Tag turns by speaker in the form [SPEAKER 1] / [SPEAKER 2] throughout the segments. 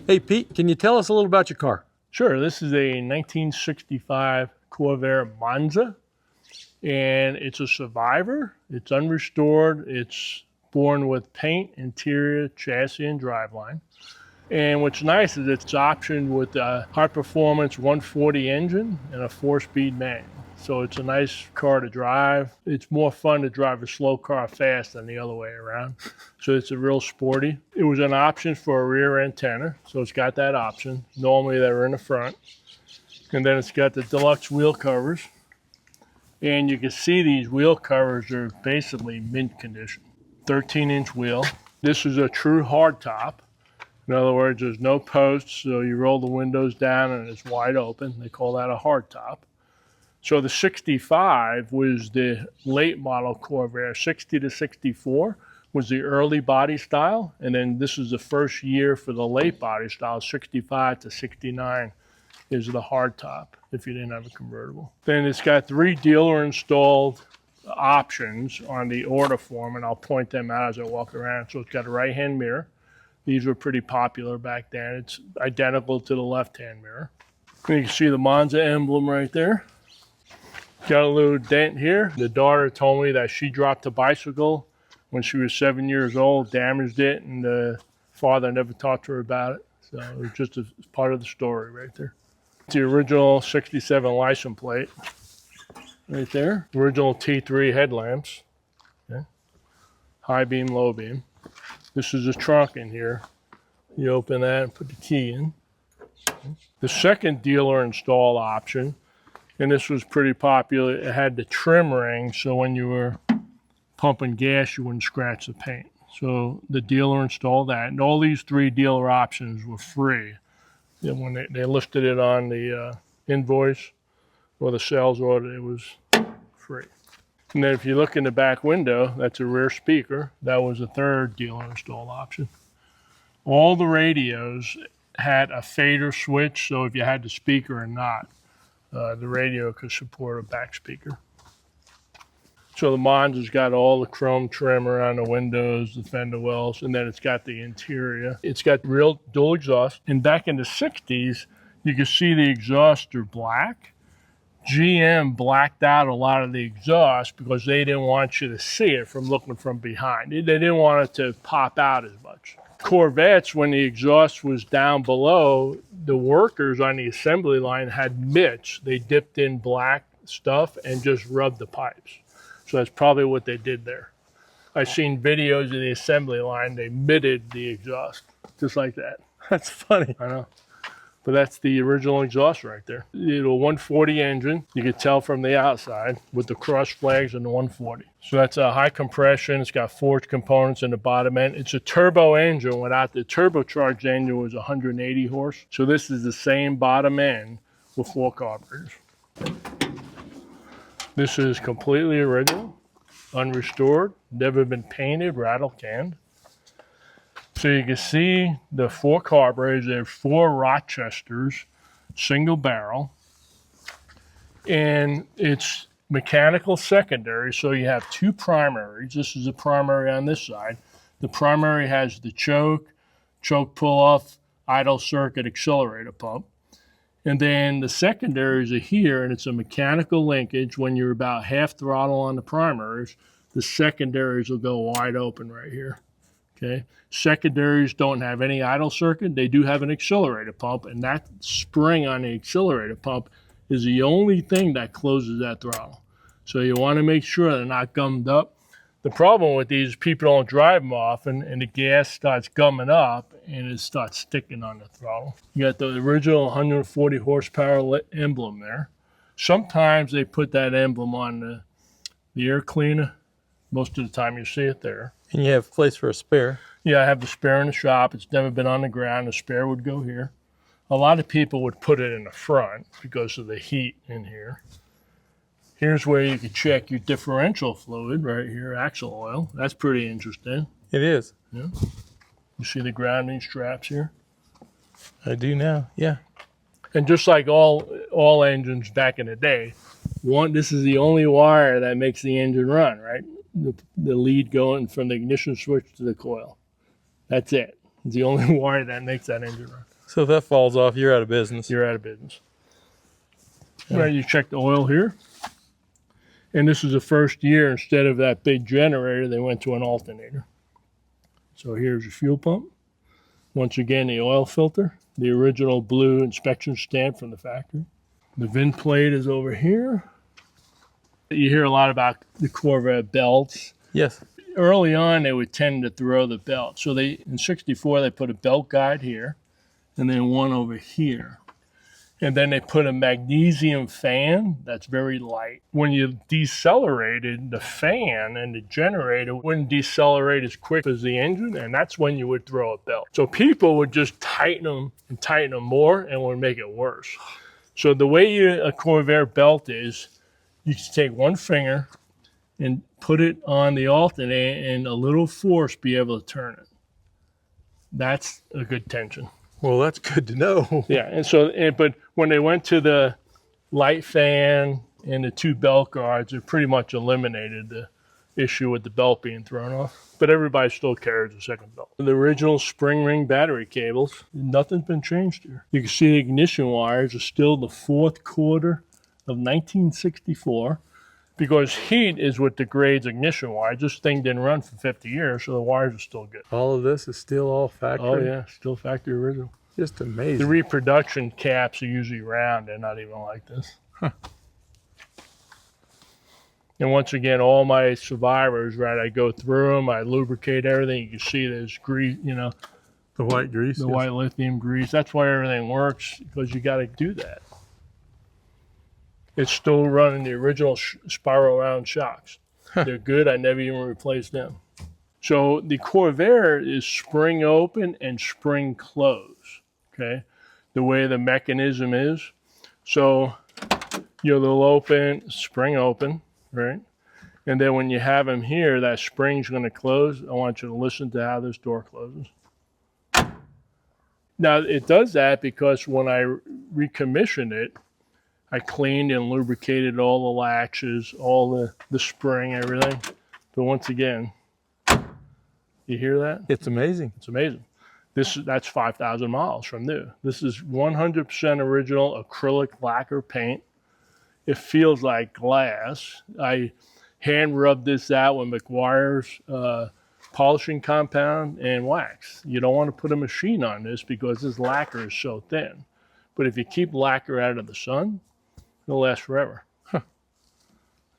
[SPEAKER 1] Hey Pete, can you tell us a little about your car?
[SPEAKER 2] Sure, this is a 1965 Corvair Monza, and it's a survivor. It's unrestored. It's born with paint, interior, chassis, and driveline. And what's nice is it's optioned with a high-performance 140 engine and a 4-speed manual. So it's a nice car to drive. It's more fun to drive a slow car fast than the other way around. So it's a real sporty. It was an option for a rear antenna, so it's got that option. Normally they're in the front. And then it's got the deluxe wheel covers. And you can see these wheel covers are basically mint condition. 13-inch wheel. This is a true hardtop. In other words, there's no posts, so you roll the windows down and it's wide open. They call that a hardtop. So the 65 was the late model Corvair. 60 to 64 was the early body style. And then this is the first year for the late body style. 65 to 69 is the hardtop if you didn't have a convertible. Then it's got 3 dealer installed options on the order form, and I'll point them out as I walk around. So it's got a right-hand mirror. These were pretty popular back then. It's identical to the left-hand mirror. And you can see the Monza emblem right there. Got a little dent here. The daughter told me that she dropped a bicycle when she was 7 years old, damaged it, and the father never talked to her about it. So it was just part of the story right there. It's the original 67 license plate right there. Original T3 headlamps. Okay. High beam, low beam. This is the trunk in here. You open that and put the key in. The second dealer install option, and this was pretty popular, it had the trim ring, so when you were pumping gas, you wouldn't scratch the paint. So the dealer installed that, and all these 3 dealer options were free. And when they listed it on the invoice or the sales order, it was free. And then if you look in the back window, that's a rear speaker. That was a 3rd dealer install option. All the radios had a fader switch, so if you had the speaker or not, the radio could support a back speaker. So the Monza's got all the chrome trim around the windows, the fender wells, and then it's got the interior. It's got real dual exhaust. And back in the 60s, you can see the exhausts are black. GM blacked out a lot of the exhaust because they didn't want you to see it from looking from behind. They didn't want it to pop out as much. Corvettes, when the exhaust was down below, the workers on the assembly line had mitts. They dipped in black stuff and just rubbed the pipes. So that's probably what they did there. I've seen videos of the assembly line. They mitted the exhaust just like that. That's funny. I know. But that's the original exhaust right there. It's a 140 engine. You can tell from the outside with the cross flags and the 140. So that's a high compression. It's got forged components in the bottom end. It's a turbo engine. Without the turbocharged engine was 180 horse. So this is the same bottom end with 4 carburetors. This is completely original, unrestored, never been painted, rattle canned. So you can see the 4 carburetors. They're 4 Rochesters, single barrel. And it's mechanical secondary, so you have 2 primaries. This is the primary on this side. The primary has the choke pull-off, idle circuit, accelerator pump. And then the secondaries are here, and it's a mechanical linkage. When you're about half throttle on the primaries, the secondaries will go wide open right here. Okay. Secondaries don't have any idle circuit. They do have an accelerator pump, and that spring on the accelerator pump is the only thing that closes that throttle. So you want to make sure they're not gummed up. The problem with these, people don't drive them often, and the gas starts gumming up, and it starts sticking on the throttle. You got the original 140 horsepower emblem there. Sometimes they put that emblem on the air cleaner. Most of the time you see it there.
[SPEAKER 1] And you have place for a spare.
[SPEAKER 2] Yeah, I have the spare in the shop. It's never been on the ground. The spare would go here. A lot of people would put it in the front because of the heat in here. Here's where you can check your differential fluid right here, axle oil. That's pretty interesting.
[SPEAKER 1] It is.
[SPEAKER 2] Yeah. You see the grounding straps here?
[SPEAKER 1] I do now, yeah.
[SPEAKER 2] And just like all engines back in the day, this is the only wire that makes the engine run, right? The lead going from the ignition switch to the coil. That's it. It's the only wire that makes that engine run.
[SPEAKER 1] So if that falls off, you're out of business.
[SPEAKER 2] You're out of business. Right, you check the oil here. And this is the first year, instead of that big generator, they went to an alternator. So here's your fuel pump. Once again, the oil filter, the original blue inspection stamp from the factory. The VIN plate is over here. You hear a lot about the Corvair belts.
[SPEAKER 1] Yes.
[SPEAKER 2] Early on, they would tend to throw the belt. So in 64, they put a belt guide here and then one over here. And then they put a magnesium fan that's very light. When you decelerated, the fan and the generator wouldn't decelerate as quick as the engine, and that's when you would throw a belt. So people would just tighten them more, and would make it worse. So the way a Corvair belt is, you just take one finger and put it on the alternator, and a little force be able to turn it. That's a good tension.
[SPEAKER 1] Well, that's good to know.
[SPEAKER 2] Yeah, and so, but when they went to the light fan and the two belt guards, it pretty much eliminated the issue with the belt being thrown off. But everybody still carries a second belt. The original spring ring battery cables, nothing's been changed here. You can see the ignition wires are still the fourth quarter of 1964. Because heat is what degrades ignition wire. This thing didn't run for 50 years, so the wires are still good.
[SPEAKER 1] All of this is still all factory?
[SPEAKER 2] Oh, yeah, still factory original.
[SPEAKER 1] Just amazing.
[SPEAKER 2] The reproduction caps are usually round. They're not even like this.
[SPEAKER 1] Huh.
[SPEAKER 2] And once again, all my survivors, right, I go through them, I lubricate everything. You can see there's grease, you know.
[SPEAKER 1] The white grease?
[SPEAKER 2] The white lithium grease. That's why everything works, because you got to do that. It's still running the original spiral round shocks. They're good. I never even replaced them. So the Corvair is spring open and spring close, okay? The way the mechanism is. So they'll open, spring open, right? And then when you have them here, that spring's going to close. I want you to listen to how this door closes. Now, it does that because when I recommissioned it, I cleaned and lubricated all the latches, all the spring, everything. But once again, you hear that?
[SPEAKER 1] It's amazing.
[SPEAKER 2] It's amazing. That's 5,000 miles from new. This is 100% original acrylic lacquer paint. It feels like glass. I hand rubbed this out with McGuire's polishing compound and wax. You don't want to put a machine on this because this lacquer is so thin. But if you keep lacquer out of the sun, it'll last forever. Huh.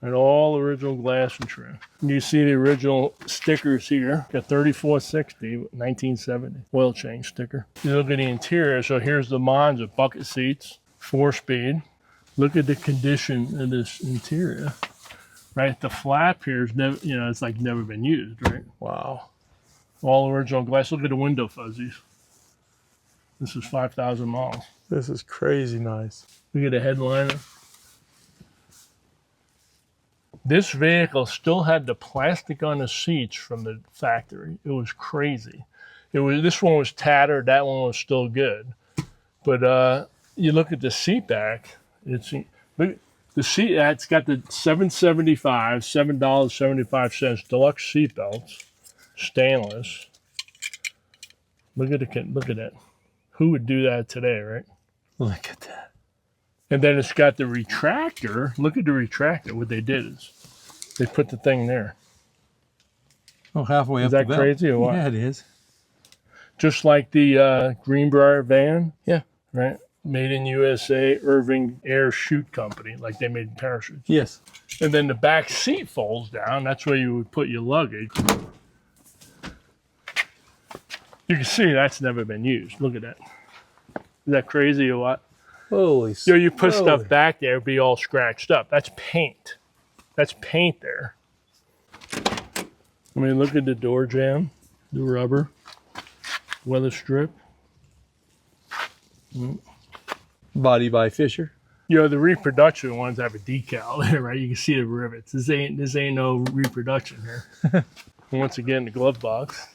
[SPEAKER 2] And all original glass and trim. You see the original stickers here. Got 3460, 1970 oil change sticker. You look at the interior. So here's the Monza bucket seats, 4-speed. Look at the condition of this interior. Right, the flap here is never, it's like never been used. Right.
[SPEAKER 1] Wow.
[SPEAKER 2] All original glass. Look at the window fuzzies. This is 5,000 miles.
[SPEAKER 1] This is crazy nice.
[SPEAKER 2] Look at the headliner. This vehicle still had the plastic on the seats from the factory. It was crazy. This one was tattered. That one was still good. But you look at the seat back. Look, the seat. It's got the $7.75 deluxe seat belts, stainless. Look at that. Who would do that today, right?
[SPEAKER 1] Look at that.
[SPEAKER 2] And then it's got the retractor. Look at the retractor. What they did is they put the thing there.
[SPEAKER 1] Oh, halfway up
[SPEAKER 2] the belt. Is that crazy or what?
[SPEAKER 1] Yeah, it is.
[SPEAKER 2] Just like the Greenbrier van.
[SPEAKER 1] Yeah.
[SPEAKER 2] Right? Made in USA, Irving Air Chute Company, like they made parachutes.
[SPEAKER 1] Yes.
[SPEAKER 2] And then the back seat folds down. That's where you would put your luggage. You can see that's never been used. Look at that. Is that crazy or what?
[SPEAKER 1] Holy
[SPEAKER 2] you put stuff back there, it'd be all scratched up. That's paint. That's paint there. I mean, look at the door jamb, the rubber, weather strip.
[SPEAKER 1] Body by Fisher.
[SPEAKER 2] The reproduction ones have a decal there, right? You can see the rivets. This ain't no reproduction here. Once again, the glove box.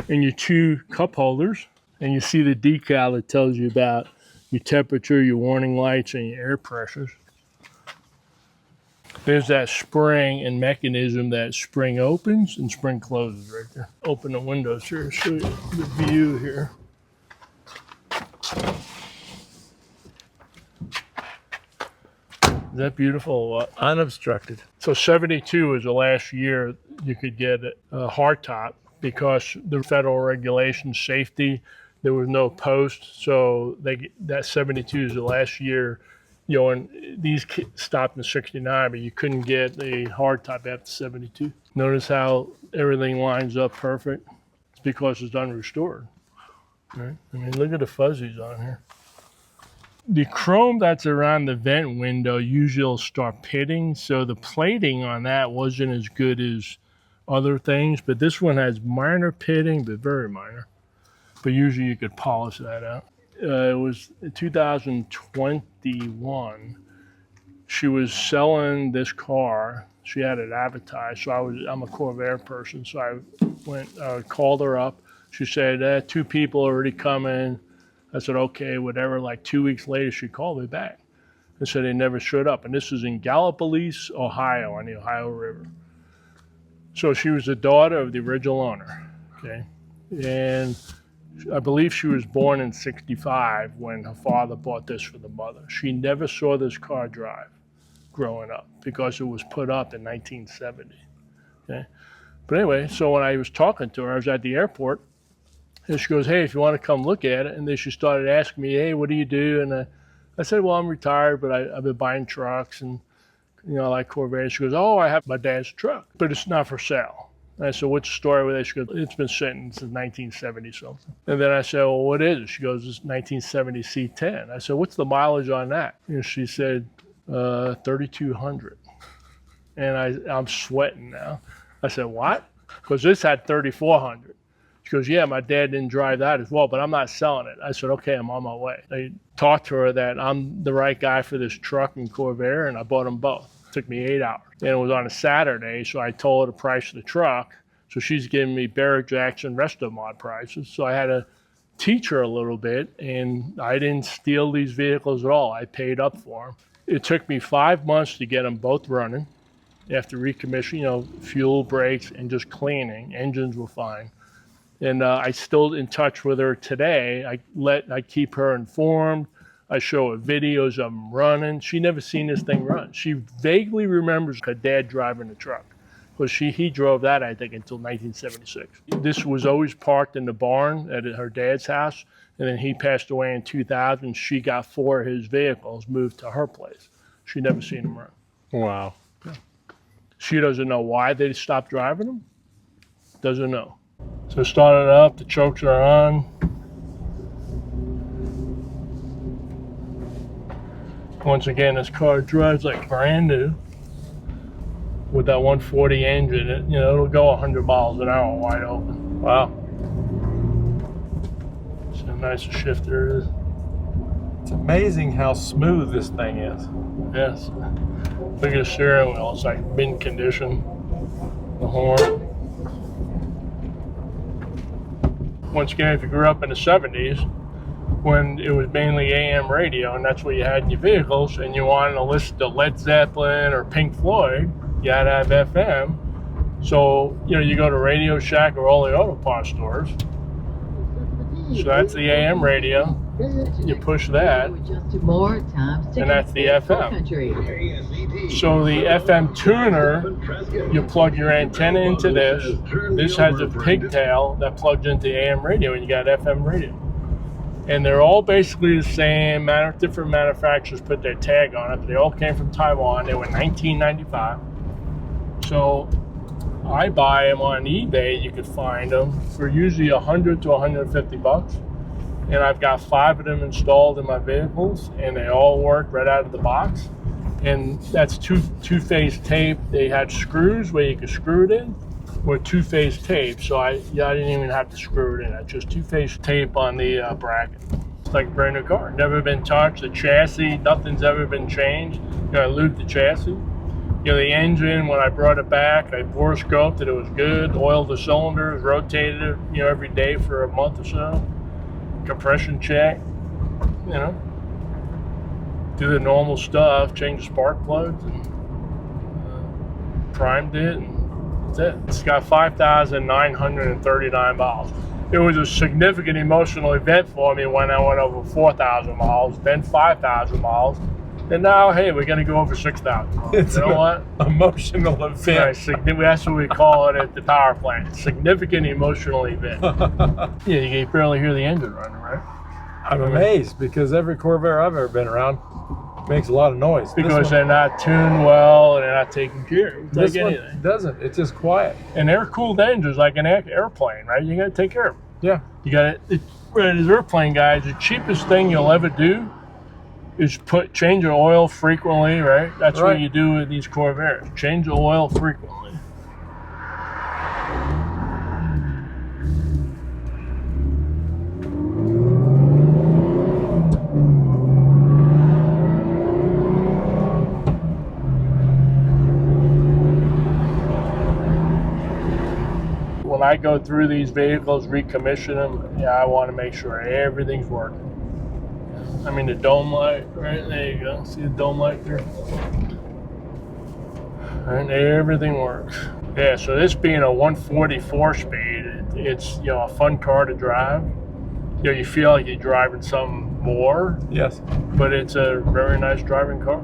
[SPEAKER 2] And your two cup holders. And you see the decal that tells you about your temperature, your warning lights, and your air pressures. There's that spring and mechanism that spring opens and spring closes right there. Open the windows here, show you the view here. Is that beautiful?
[SPEAKER 1] Unobstructed.
[SPEAKER 2] So 72 was the last year you could get a hardtop because the federal regulations, safety, there was no post. So that 72 is the last year, you know, and these stopped in 69, but you couldn't get a hardtop after 72. Notice how everything lines up perfect. It's because it's unrestored. Right? I mean, look at the fuzzies on here. The chrome that's around the vent window usually will start pitting, so the plating on that wasn't as good as other things, but this one has minor pitting, but very minor. But usually you could polish that out. It was 2021. She was selling this car. She had it advertised, so I'm a Corvair person, so I called her up. She said, 2 people already coming. I said, okay, whatever. Like 2 weeks later, she called me back and said they never showed up. And this is in Gallipolis, Ohio, on the Ohio River. So she was the daughter of the original owner, okay? And I believe she was born in 65 when her father bought this for the mother. She never saw this car drive growing up because it was put up in 1970, okay? But anyway, so when I was talking to her, I was at the airport, and she goes, hey, if you want to come look at it. And then she started asking me, hey, what do you do? And I said, well, I'm retired, but I've been buying trucks and, you know, I like Corvair. She goes, oh, I have my dad's truck, but it's not for sale. And I said, what's the story with it? She goes, it's been sitting since 1970 something. And then I said, well, what is it? She goes, it's 1970 C10. I said, what's the mileage on that? And she said, 3,200. And I'm sweating now. I said, what? Because this had 3,400. She goes, yeah, my dad didn't drive that as well, but I'm not selling it. I said, okay, I'm on my way. I talked to her that I'm the right guy for this truck and Corvair, and I bought them both. It took me 8 hours. And it was on a Saturday, so I told her the price of the truck. So she's giving me Barrett Jackson resto mod prices. So I had to teach her a little bit, and I didn't steal these vehicles at all. I paid up for them. It took me 5 months to get them both running after recommissioning, you know, fuel, brakes, and just cleaning. Engines were fine. And I still in touch with her today. I keep her informed. I show her videos of them running. She never seen this thing run. She vaguely remembers her dad driving the truck, because he drove that, I think, until 1976. This was always parked in the barn at her dad's house, and then he passed away in 2000. She got 4 of his vehicles moved to her place. She never seen them run.
[SPEAKER 1] Wow.
[SPEAKER 2] Yeah. She doesn't know why they stopped driving them. Doesn't know. So started up, the chokes are on. Once again, this car drives like brand new with that 140 engine. It'll go 100 miles an hour wide open.
[SPEAKER 1] Wow.
[SPEAKER 2] So nice a shifter is.
[SPEAKER 1] It's amazing how smooth this thing is.
[SPEAKER 2] Yes. Look at the steering wheel. It's like mint condition. The horn. Once again, if you grew up in the 70s, when it was mainly AM radio, and that's what you had in your vehicles, and you wanted to listen to Led Zeppelin or Pink Floyd, you had to have FM. So, you go to Radio Shack or all the auto parts stores. So that's the AM radio. You push that, and that's the FM. So the FM tuner, you plug your antenna into this. This has a pigtail that plugs into the AM radio, and you got FM radio. And they're all basically the same. Different manufacturers put their tag on it, but they all came from Taiwan. They were 1995. So I buy them on eBay. You could find them for usually $100 to $150. And I've got 5 of them installed in my vehicles, and they all work right out of the box. And that's two-phase tape. They had screws where you could screw it in, or 2-phase tape. So I didn't even have to screw it in. It's just 2-phase tape on the bracket. It's like a brand new car. Never been touched. The chassis, nothing's ever been changed. I lubed the chassis. The engine, when I brought it back, I bore scoped that it was good, oiled the cylinders, rotated it, every day for a month or so. Compression check, do the normal stuff, change the spark plugs, and primed it, and that's it. It's got 5,939 miles. It was a significant emotional event for me when I went over 4,000 miles, then 5,000 miles, And now, hey, we're going to go over 6,000.
[SPEAKER 1] It's
[SPEAKER 2] You know what?
[SPEAKER 1] emotional event.
[SPEAKER 2] Right, that's what we call it at the power plant. Significant emotional event. Yeah, you can barely hear the engine running, right?
[SPEAKER 1] I'm amazed because every Corvair I've ever been around makes a lot of noise.
[SPEAKER 2] Because they're not tuned well and they're not taken care of.
[SPEAKER 1] This
[SPEAKER 2] Like
[SPEAKER 1] one
[SPEAKER 2] anything.
[SPEAKER 1] doesn't. It's just quiet.
[SPEAKER 2] And air-cooled engines, like an airplane, right? You got to take care of them.
[SPEAKER 1] Yeah.
[SPEAKER 2] You got to, right, as airplane guys, the cheapest thing you'll ever do is change your oil frequently, right? That's what you do with these Corvairs. Change the oil frequently. When I go through these vehicles, recommission them, yeah, I want to make sure everything's working. I mean, the dome light, right there you go. See the dome light there? And everything works. Yeah, so this being a 144 speed, it's, you know, a fun car to drive. You know, you feel like you're driving something more.
[SPEAKER 1] Yes.
[SPEAKER 2] But it's a very nice driving car.